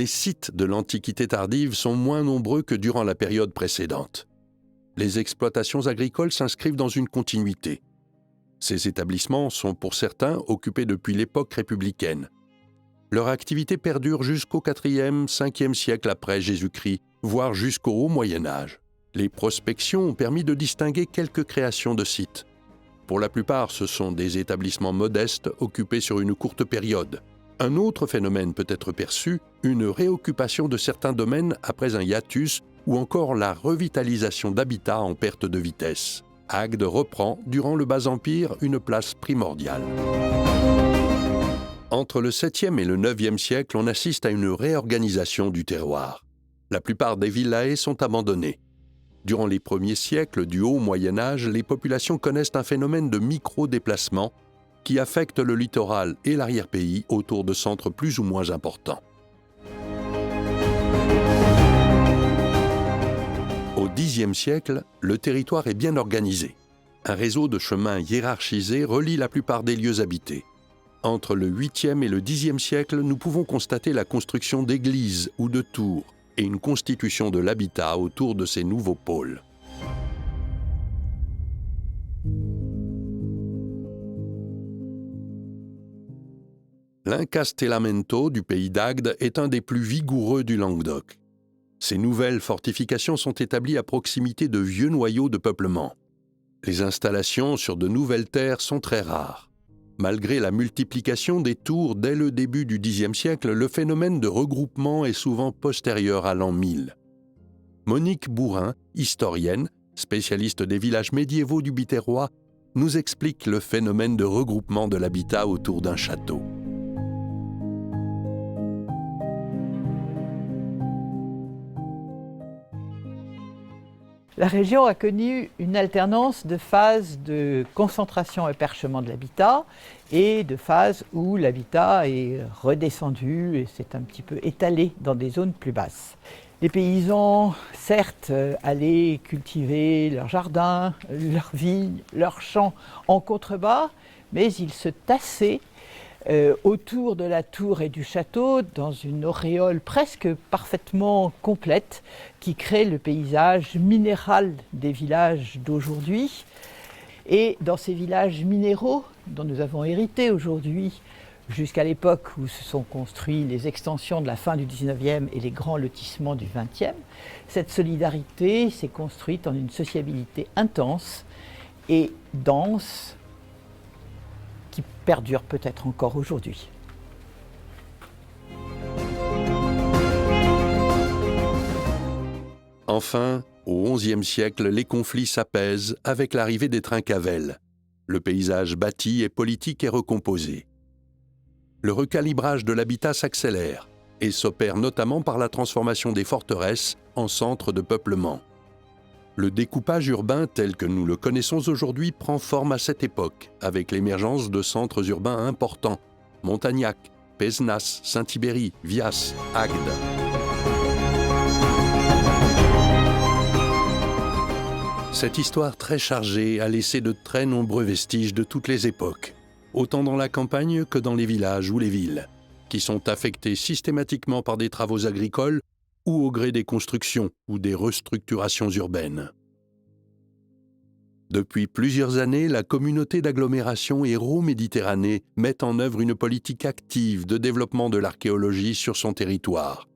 sites de l'Antiquité tardive sont moins nombreux que durant la période précédente. Les exploitations agricoles s'inscrivent dans une continuité. Ces établissements sont pour certains occupés depuis l'époque républicaine. Leur activité perdure jusqu'au IVe, Ve siècle après Jésus-Christ, voire jusqu'au Haut Moyen-Âge. Les prospections ont permis de distinguer quelques créations de sites. Pour la plupart, ce sont des établissements modestes occupés sur une courte période. Un autre phénomène peut être perçu, une réoccupation de certains domaines après un hiatus ou encore la revitalisation d'habitats en perte de vitesse. Agde reprend, durant le Bas-Empire, une place primordiale. Entre le 7e et le 9e siècle, on assiste à une réorganisation du terroir. La plupart des villae sont abandonnées. Durant les premiers siècles du Haut Moyen-Âge, les populations connaissent un phénomène de micro-déplacement qui affecte le littoral et l'arrière-pays autour de centres plus ou moins importants. Au Xe siècle, le territoire est bien organisé. Un réseau de chemins hiérarchisés relie la plupart des lieux habités. Entre le 8e et le 10e siècle, nous pouvons constater la construction d'églises ou de tours et une constitution de l'habitat autour de ces nouveaux pôles. L'Incastellamento du pays d'Agde est un des plus vigoureux du Languedoc. Ces nouvelles fortifications sont établies à proximité de vieux noyaux de peuplement. Les installations sur de nouvelles terres sont très rares. Malgré la multiplication des tours dès le début du Xe siècle, le phénomène de regroupement est souvent postérieur à l'an 1000. Monique Bourin, historienne, spécialiste des villages médiévaux du Biterrois, nous explique le phénomène de regroupement de l'habitat autour d'un château. La région a connu une alternance de phases de concentration et perchement de l'habitat et de phases où l'habitat est redescendu et s'est un petit peu étalé dans des zones plus basses. Les paysans, certes, allaient cultiver leurs jardins, leurs vignes, leurs champs en contrebas, mais ils se tassaient autour de la tour et du château dans une auréole presque parfaitement complète qui crée le paysage minéral des villages d'aujourd'hui. Et dans ces villages minéraux dont nous avons hérité aujourd'hui, jusqu'à l'époque où se sont construites les extensions de la fin du 19e et les grands lotissements du 20e, cette solidarité s'est construite en une sociabilité intense et dense, qui perdure peut-être encore aujourd'hui. Enfin, au XIe siècle, les conflits s'apaisent avec l'arrivée des Trincavels. Le paysage bâti et politique est recomposé. Le recalibrage de l'habitat s'accélère et s'opère notamment par la transformation des forteresses en centres de peuplement. Le découpage urbain tel que nous le connaissons aujourd'hui prend forme à cette époque, avec l'émergence de centres urbains importants, Montagnac, Pézenas, Saint-Thibéry, Vias, Agde. Cette histoire très chargée a laissé de très nombreux vestiges de toutes les époques, autant dans la campagne que dans les villages ou les villes, qui sont affectés systématiquement par des travaux agricoles ou au gré des constructions ou des restructurations urbaines. Depuis plusieurs années, la communauté d'agglomération Hérault-Méditerranée met en œuvre une politique active de développement de l'archéologie sur son territoire,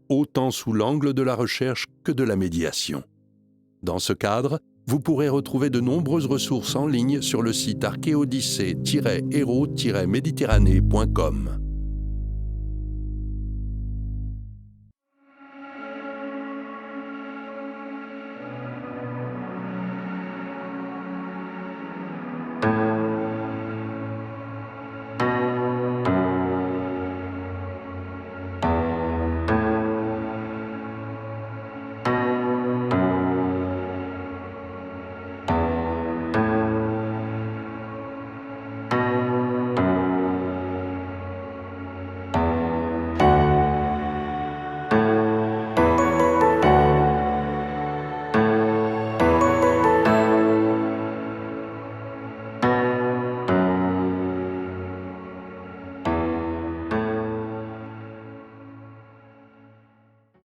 autant sous l'angle de la recherche que de la médiation. Dans ce cadre, vous pourrez retrouver de nombreuses ressources en ligne sur le site archéodyssée-hérault-méditerranée.com.